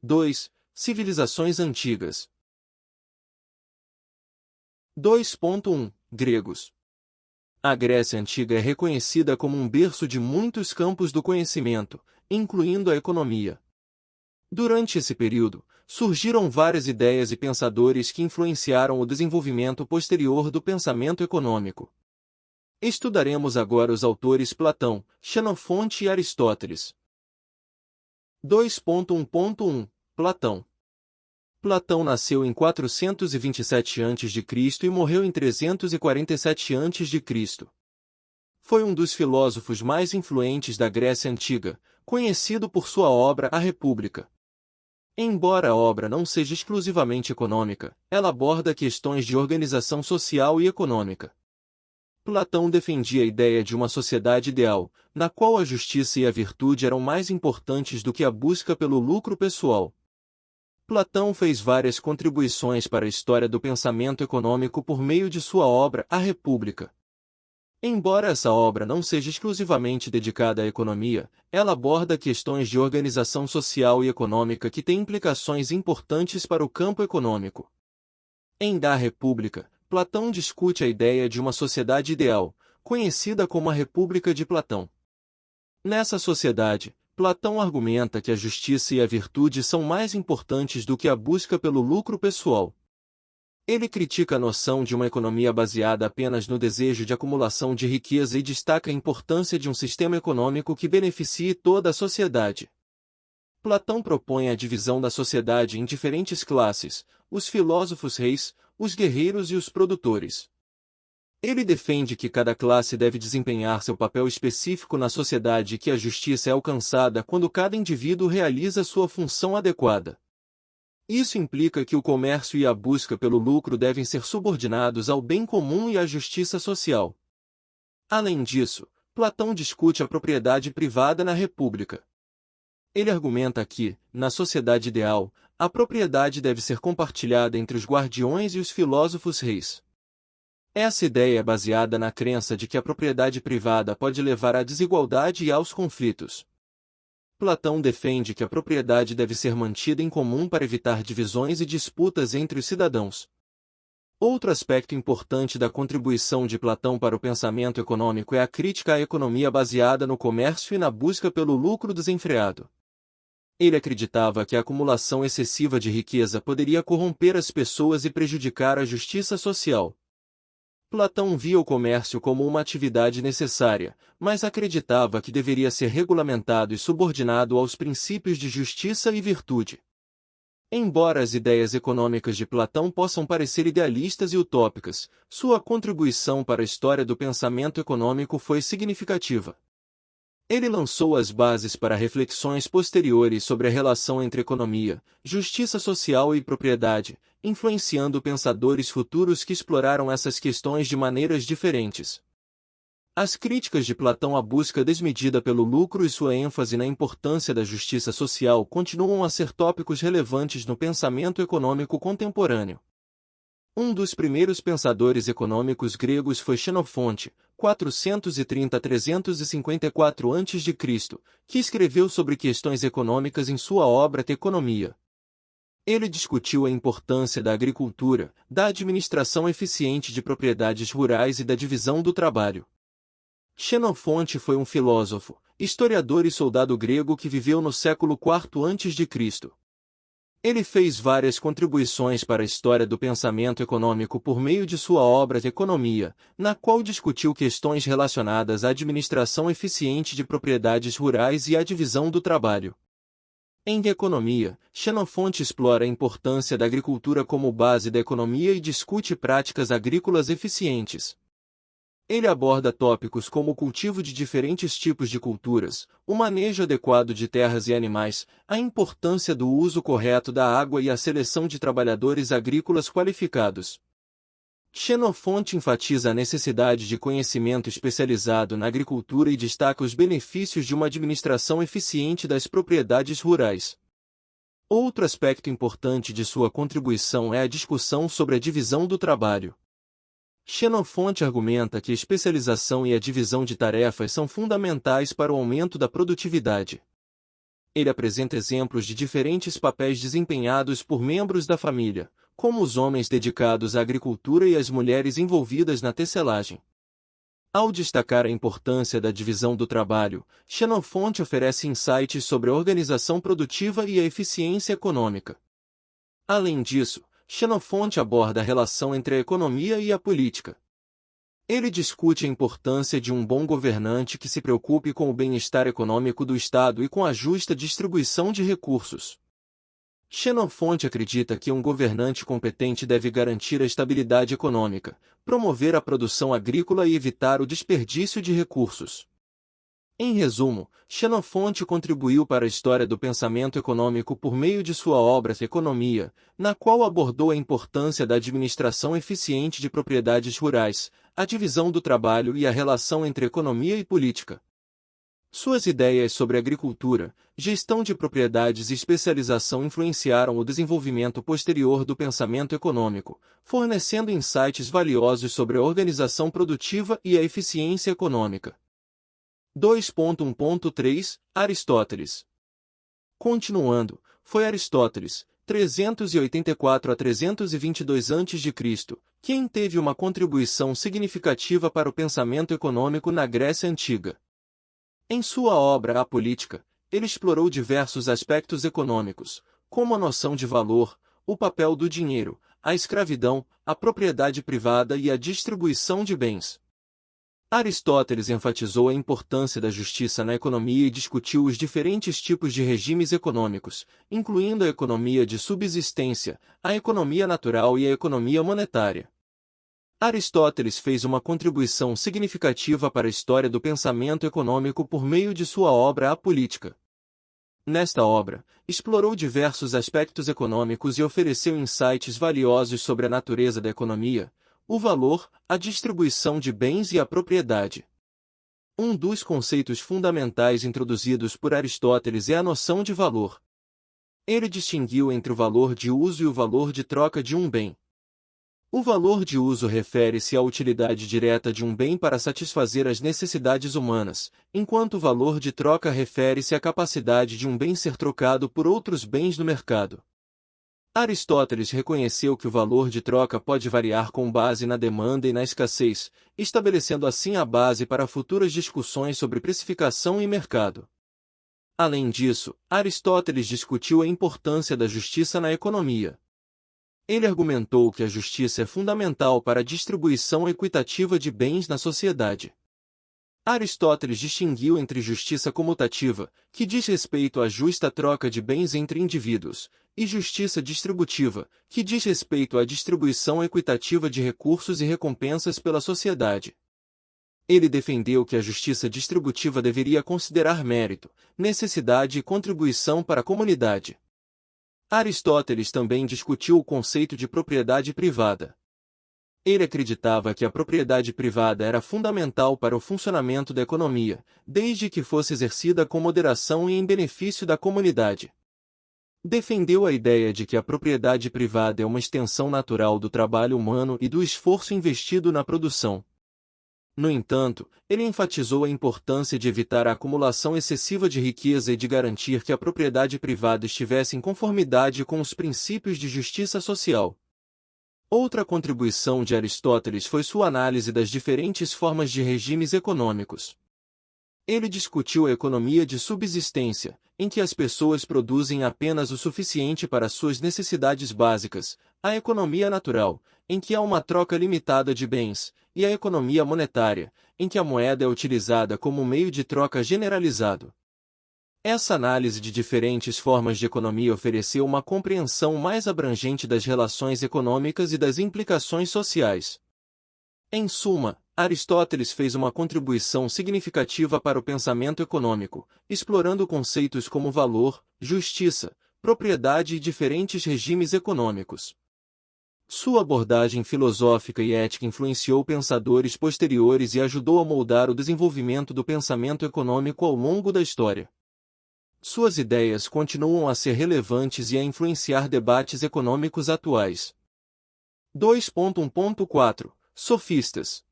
2. Civilizações antigas. 2.1 Gregos. A Grécia Antiga é reconhecida como um berço de muitos campos do conhecimento, incluindo a economia. Durante esse período, surgiram várias ideias e pensadores que influenciaram o desenvolvimento posterior do pensamento econômico. Estudaremos agora os autores Platão, Xenofonte e Aristóteles. 2.1.1 Platão. Platão nasceu em 427 a.C. e morreu em 347 a.C. Foi um dos filósofos mais influentes da Grécia Antiga, conhecido por sua obra A República. Embora a obra não seja exclusivamente econômica, ela aborda questões de organização social e econômica. Platão defendia a ideia de uma sociedade ideal, na qual a justiça e a virtude eram mais importantes do que a busca pelo lucro pessoal. Platão fez várias contribuições para a história do pensamento econômico por meio de sua obra A República. Embora essa obra não seja exclusivamente dedicada à economia, ela aborda questões de organização social e econômica que têm implicações importantes para o campo econômico. Em Da República, Platão discute a ideia de uma sociedade ideal, conhecida como a República de Platão. Nessa sociedade, Platão argumenta que a justiça e a virtude são mais importantes do que a busca pelo lucro pessoal. Ele critica a noção de uma economia baseada apenas no desejo de acumulação de riqueza e destaca a importância de um sistema econômico que beneficie toda a sociedade. Platão propõe a divisão da sociedade em diferentes classes: os filósofos reis, os guerreiros e os produtores. Ele defende que cada classe deve desempenhar seu papel específico na sociedade e que a justiça é alcançada quando cada indivíduo realiza sua função adequada. Isso implica que o comércio e a busca pelo lucro devem ser subordinados ao bem comum e à justiça social. Além disso, Platão discute a propriedade privada na República. Ele argumenta que, na sociedade ideal, a propriedade deve ser compartilhada entre os guardiões e os filósofos reis. Essa ideia é baseada na crença de que a propriedade privada pode levar à desigualdade e aos conflitos. Platão defende que a propriedade deve ser mantida em comum para evitar divisões e disputas entre os cidadãos. Outro aspecto importante da contribuição de Platão para o pensamento econômico é a crítica à economia baseada no comércio e na busca pelo lucro desenfreado. Ele acreditava que a acumulação excessiva de riqueza poderia corromper as pessoas e prejudicar a justiça social. Platão via o comércio como uma atividade necessária, mas acreditava que deveria ser regulamentado e subordinado aos princípios de justiça e virtude. Embora as ideias econômicas de Platão possam parecer idealistas e utópicas, sua contribuição para a história do pensamento econômico foi significativa. Ele lançou as bases para reflexões posteriores sobre a relação entre economia, justiça social e propriedade, influenciando pensadores futuros que exploraram essas questões de maneiras diferentes. As críticas de Platão à busca desmedida pelo lucro e sua ênfase na importância da justiça social continuam a ser tópicos relevantes no pensamento econômico contemporâneo. Um dos primeiros pensadores econômicos gregos foi Xenofonte, 430 a 354 a.C., que escreveu sobre questões econômicas em sua obra De Economia. Ele discutiu a importância da agricultura, da administração eficiente de propriedades rurais e da divisão do trabalho. Xenofonte foi um filósofo, historiador e soldado grego que viveu no século IV a.C. Ele fez várias contribuições para a história do pensamento econômico por meio de sua obra De Economia, na qual discutiu questões relacionadas à administração eficiente de propriedades rurais e à divisão do trabalho. Em De Economia, Xenofonte explora a importância da agricultura como base da economia e discute práticas agrícolas eficientes. Ele aborda tópicos como o cultivo de diferentes tipos de culturas, o manejo adequado de terras e animais, a importância do uso correto da água e a seleção de trabalhadores agrícolas qualificados. Xenofonte enfatiza a necessidade de conhecimento especializado na agricultura e destaca os benefícios de uma administração eficiente das propriedades rurais. Outro aspecto importante de sua contribuição é a discussão sobre a divisão do trabalho. Xenofonte argumenta que a especialização e a divisão de tarefas são fundamentais para o aumento da produtividade. Ele apresenta exemplos de diferentes papéis desempenhados por membros da família, como os homens dedicados à agricultura e as mulheres envolvidas na tecelagem. Ao destacar a importância da divisão do trabalho, Xenofonte oferece insights sobre a organização produtiva e a eficiência econômica. Além disso, Xenofonte aborda a relação entre a economia e a política. Ele discute a importância de um bom governante que se preocupe com o bem-estar econômico do Estado e com a justa distribuição de recursos. Xenofonte acredita que um governante competente deve garantir a estabilidade econômica, promover a produção agrícola e evitar o desperdício de recursos. Em resumo, Xenofonte contribuiu para a história do pensamento econômico por meio de sua obra Economia, na qual abordou a importância da administração eficiente de propriedades rurais, a divisão do trabalho e a relação entre economia e política. Suas ideias sobre agricultura, gestão de propriedades e especialização influenciaram o desenvolvimento posterior do pensamento econômico, fornecendo insights valiosos sobre a organização produtiva e a eficiência econômica. 2.1.3 Aristóteles. Continuando, foi Aristóteles, 384 a 322 a.C., quem teve uma contribuição significativa para o pensamento econômico na Grécia Antiga. Em sua obra A Política, ele explorou diversos aspectos econômicos, como a noção de valor, o papel do dinheiro, a escravidão, a propriedade privada e a distribuição de bens. Aristóteles enfatizou a importância da justiça na economia e discutiu os diferentes tipos de regimes econômicos, incluindo a economia de subsistência, a economia natural e a economia monetária. Aristóteles fez uma contribuição significativa para a história do pensamento econômico por meio de sua obra A Política. Nesta obra, explorou diversos aspectos econômicos e ofereceu insights valiosos sobre a natureza da economia, o valor, a distribuição de bens e a propriedade. Um dos conceitos fundamentais introduzidos por Aristóteles é a noção de valor. Ele distinguiu entre o valor de uso e o valor de troca de um bem. O valor de uso refere-se à utilidade direta de um bem para satisfazer as necessidades humanas, enquanto o valor de troca refere-se à capacidade de um bem ser trocado por outros bens no mercado. Aristóteles reconheceu que o valor de troca pode variar com base na demanda e na escassez, estabelecendo assim a base para futuras discussões sobre precificação e mercado. Além disso, Aristóteles discutiu a importância da justiça na economia. Ele argumentou que a justiça é fundamental para a distribuição equitativa de bens na sociedade. Aristóteles distinguiu entre justiça comutativa, que diz respeito à justa troca de bens entre indivíduos, e justiça distributiva, que diz respeito à distribuição equitativa de recursos e recompensas pela sociedade. Ele defendeu que a justiça distributiva deveria considerar mérito, necessidade e contribuição para a comunidade. Aristóteles também discutiu o conceito de propriedade privada. Ele acreditava que a propriedade privada era fundamental para o funcionamento da economia, desde que fosse exercida com moderação e em benefício da comunidade. Defendeu a ideia de que a propriedade privada é uma extensão natural do trabalho humano e do esforço investido na produção. No entanto, ele enfatizou a importância de evitar a acumulação excessiva de riqueza e de garantir que a propriedade privada estivesse em conformidade com os princípios de justiça social. Outra contribuição de Aristóteles foi sua análise das diferentes formas de regimes econômicos. Ele discutiu a economia de subsistência, em que as pessoas produzem apenas o suficiente para suas necessidades básicas, a economia natural, em que há uma troca limitada de bens, e a economia monetária, em que a moeda é utilizada como meio de troca generalizado. Essa análise de diferentes formas de economia ofereceu uma compreensão mais abrangente das relações econômicas e das implicações sociais. Em suma, Aristóteles fez uma contribuição significativa para o pensamento econômico, explorando conceitos como valor, justiça, propriedade e diferentes regimes econômicos. Sua abordagem filosófica e ética influenciou pensadores posteriores e ajudou a moldar o desenvolvimento do pensamento econômico ao longo da história. Suas ideias continuam a ser relevantes e a influenciar debates econômicos atuais. 2.1.4 Sofistas.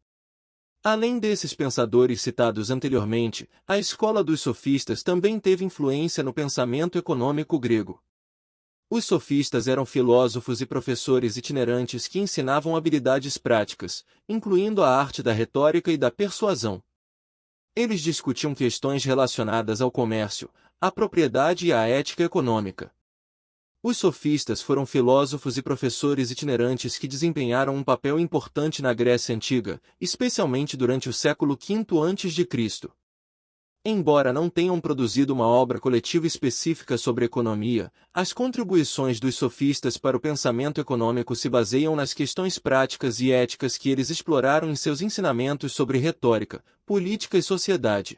Além desses pensadores citados anteriormente, a escola dos sofistas também teve influência no pensamento econômico grego. Os sofistas eram filósofos e professores itinerantes que ensinavam habilidades práticas, incluindo a arte da retórica e da persuasão. Eles discutiam questões relacionadas ao comércio, à propriedade e à ética econômica. Os sofistas foram filósofos e professores itinerantes que desempenharam um papel importante na Grécia Antiga, especialmente durante o século V a.C. Embora não tenham produzido uma obra coletiva específica sobre economia, as contribuições dos sofistas para o pensamento econômico se baseiam nas questões práticas e éticas que eles exploraram em seus ensinamentos sobre retórica, política e sociedade.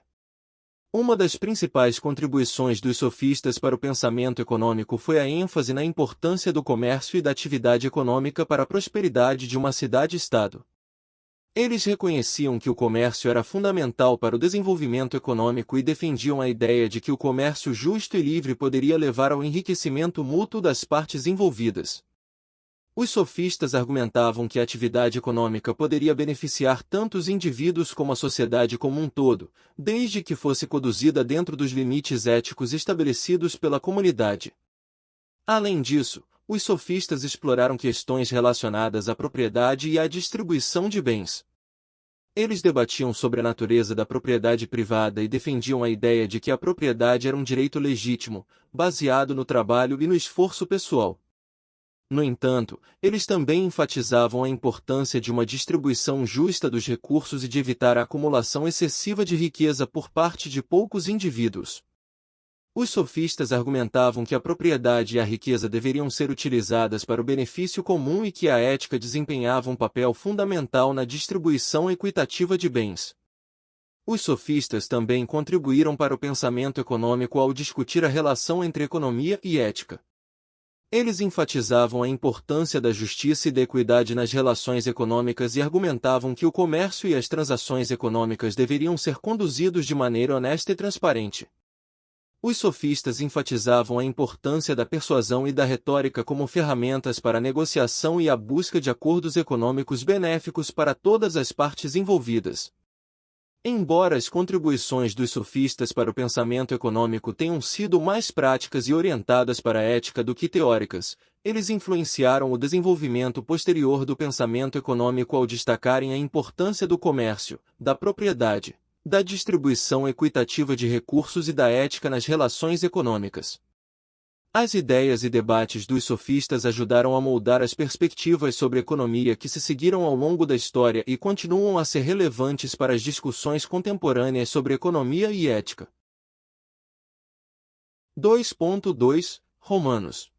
Uma das principais contribuições dos sofistas para o pensamento econômico foi a ênfase na importância do comércio e da atividade econômica para a prosperidade de uma cidade-estado. Eles reconheciam que o comércio era fundamental para o desenvolvimento econômico e defendiam a ideia de que o comércio justo e livre poderia levar ao enriquecimento mútuo das partes envolvidas. Os sofistas argumentavam que a atividade econômica poderia beneficiar tanto os indivíduos como a sociedade como um todo, desde que fosse conduzida dentro dos limites éticos estabelecidos pela comunidade. Além disso, os sofistas exploraram questões relacionadas à propriedade e à distribuição de bens. Eles debatiam sobre a natureza da propriedade privada e defendiam a ideia de que a propriedade era um direito legítimo, baseado no trabalho e no esforço pessoal. No entanto, eles também enfatizavam a importância de uma distribuição justa dos recursos e de evitar a acumulação excessiva de riqueza por parte de poucos indivíduos. Os sofistas argumentavam que a propriedade e a riqueza deveriam ser utilizadas para o benefício comum e que a ética desempenhava um papel fundamental na distribuição equitativa de bens. Os sofistas também contribuíram para o pensamento econômico ao discutir a relação entre economia e ética. Eles enfatizavam a importância da justiça e da equidade nas relações econômicas e argumentavam que o comércio e as transações econômicas deveriam ser conduzidos de maneira honesta e transparente. Os sofistas enfatizavam a importância da persuasão e da retórica como ferramentas para a negociação e a busca de acordos econômicos benéficos para todas as partes envolvidas. Embora as contribuições dos sofistas para o pensamento econômico tenham sido mais práticas e orientadas para a ética do que teóricas, eles influenciaram o desenvolvimento posterior do pensamento econômico ao destacarem a importância do comércio, da propriedade, da distribuição equitativa de recursos e da ética nas relações econômicas. As ideias e debates dos sofistas ajudaram a moldar as perspectivas sobre economia que se seguiram ao longo da história e continuam a ser relevantes para as discussões contemporâneas sobre economia e ética. 2.2 Romanos.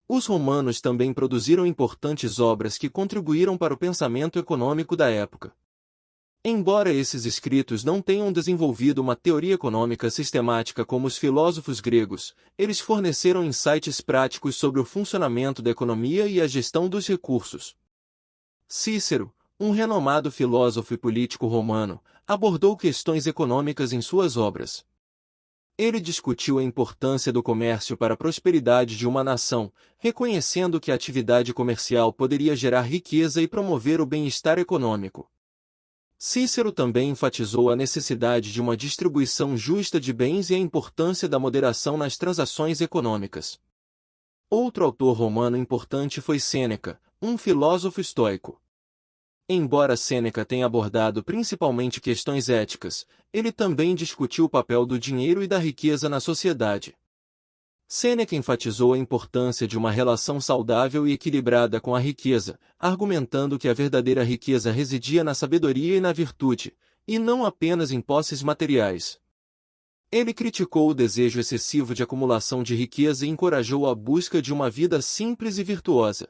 Os romanos também produziram importantes obras que contribuíram para o pensamento econômico da época. Embora esses escritos não tenham desenvolvido uma teoria econômica sistemática como os filósofos gregos, eles forneceram insights práticos sobre o funcionamento da economia e a gestão dos recursos. Cícero, um renomado filósofo e político romano, abordou questões econômicas em suas obras. Ele discutiu a importância do comércio para a prosperidade de uma nação, reconhecendo que a atividade comercial poderia gerar riqueza e promover o bem-estar econômico. Cícero também enfatizou a necessidade de uma distribuição justa de bens e a importância da moderação nas transações econômicas. Outro autor romano importante foi Sêneca, um filósofo estoico. Embora Sêneca tenha abordado principalmente questões éticas, ele também discutiu o papel do dinheiro e da riqueza na sociedade. Sêneca enfatizou a importância de uma relação saudável e equilibrada com a riqueza, argumentando que a verdadeira riqueza residia na sabedoria e na virtude, e não apenas em posses materiais. Ele criticou o desejo excessivo de acumulação de riqueza e encorajou a busca de uma vida simples e virtuosa.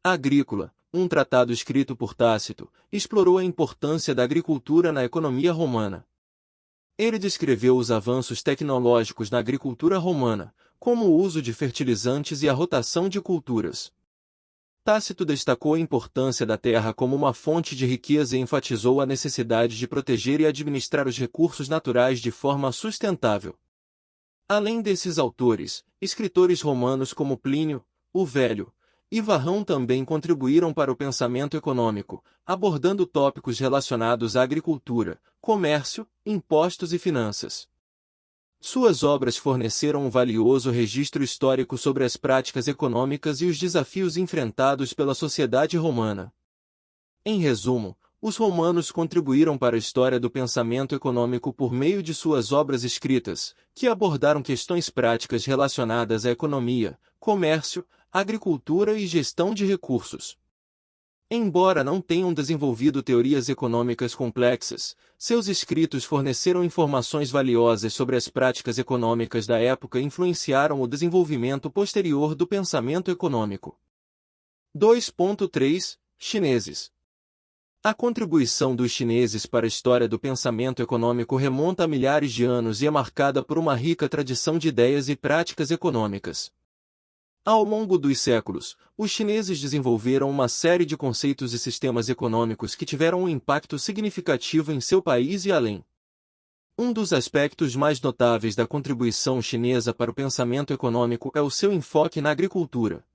Agrícola, um tratado escrito por Tácito, explorou a importância da agricultura na economia romana. Ele descreveu os avanços tecnológicos na agricultura romana, como o uso de fertilizantes e a rotação de culturas. Tácito destacou a importância da terra como uma fonte de riqueza e enfatizou a necessidade de proteger e administrar os recursos naturais de forma sustentável. Além desses autores, escritores romanos como Plínio, o Velho, e Varrão também contribuíram para o pensamento econômico, abordando tópicos relacionados à agricultura, comércio, impostos e finanças. Suas obras forneceram um valioso registro histórico sobre as práticas econômicas e os desafios enfrentados pela sociedade romana. Em resumo, os romanos contribuíram para a história do pensamento econômico por meio de suas obras escritas, que abordaram questões práticas relacionadas à economia, comércio, agricultura e gestão de recursos. Embora não tenham desenvolvido teorias econômicas complexas, seus escritos forneceram informações valiosas sobre as práticas econômicas da época e influenciaram o desenvolvimento posterior do pensamento econômico. 2.3 Chineses. A contribuição dos chineses para a história do pensamento econômico remonta a milhares de anos e é marcada por uma rica tradição de ideias e práticas econômicas. Ao longo dos séculos, os chineses desenvolveram uma série de conceitos e sistemas econômicos que tiveram um impacto significativo em seu país e além. Um dos aspectos mais notáveis da contribuição chinesa para o pensamento econômico é o seu enfoque na agricultura.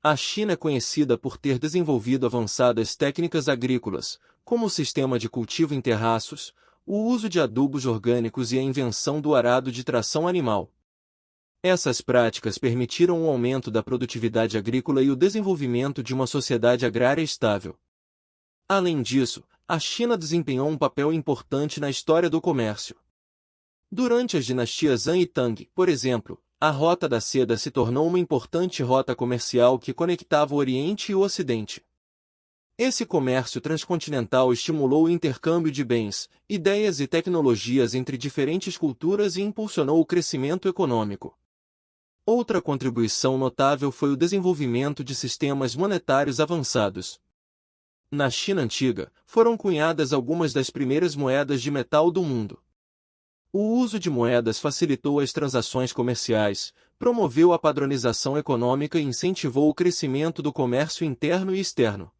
A China é conhecida por ter desenvolvido avançadas técnicas agrícolas, como o sistema de cultivo em terraços, o uso de adubos orgânicos e a invenção do arado de tração animal. Essas práticas permitiram o aumento da produtividade agrícola e o desenvolvimento de uma sociedade agrária estável. Além disso, a China desempenhou um papel importante na história do comércio. Durante as dinastias Han e Tang, por exemplo, a Rota da Seda se tornou uma importante rota comercial que conectava o Oriente e o Ocidente. Esse comércio transcontinental estimulou o intercâmbio de bens, ideias e tecnologias entre diferentes culturas e impulsionou o crescimento econômico. Outra contribuição notável foi o desenvolvimento de sistemas monetários avançados. Na China antiga, foram cunhadas algumas das primeiras moedas de metal do mundo. O uso de moedas facilitou as transações comerciais, promoveu a padronização econômica e incentivou o crescimento do comércio interno e externo.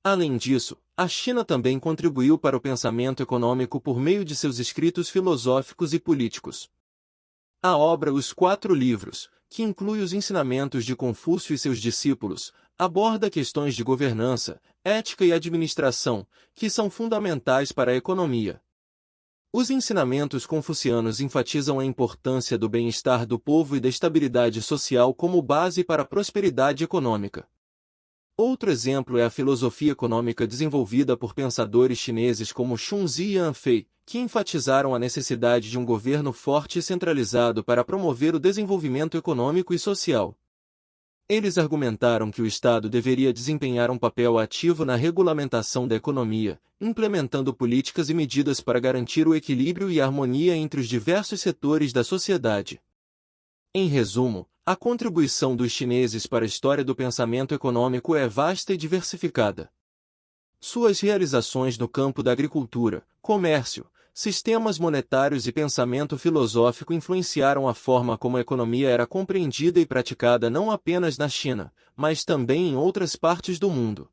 Além disso, a China também contribuiu para o pensamento econômico por meio de seus escritos filosóficos e políticos. A obra Os Quatro Livros, que inclui os ensinamentos de Confúcio e seus discípulos, aborda questões de governança, ética e administração, que são fundamentais para a economia. Os ensinamentos confucianos enfatizam a importância do bem-estar do povo e da estabilidade social como base para a prosperidade econômica. Outro exemplo é a filosofia econômica desenvolvida por pensadores chineses como Xunzi e Yan Fei, que enfatizaram a necessidade de um governo forte e centralizado para promover o desenvolvimento econômico e social. Eles argumentaram que o Estado deveria desempenhar um papel ativo na regulamentação da economia, implementando políticas e medidas para garantir o equilíbrio e a harmonia entre os diversos setores da sociedade. Em resumo, a contribuição dos chineses para a história do pensamento econômico é vasta e diversificada. Suas realizações no campo da agricultura, comércio, sistemas monetários e pensamento filosófico influenciaram a forma como a economia era compreendida e praticada não apenas na China, mas também em outras partes do mundo.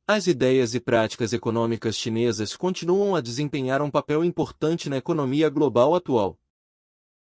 As ideias e práticas econômicas chinesas continuam a desempenhar um papel importante na economia global atual.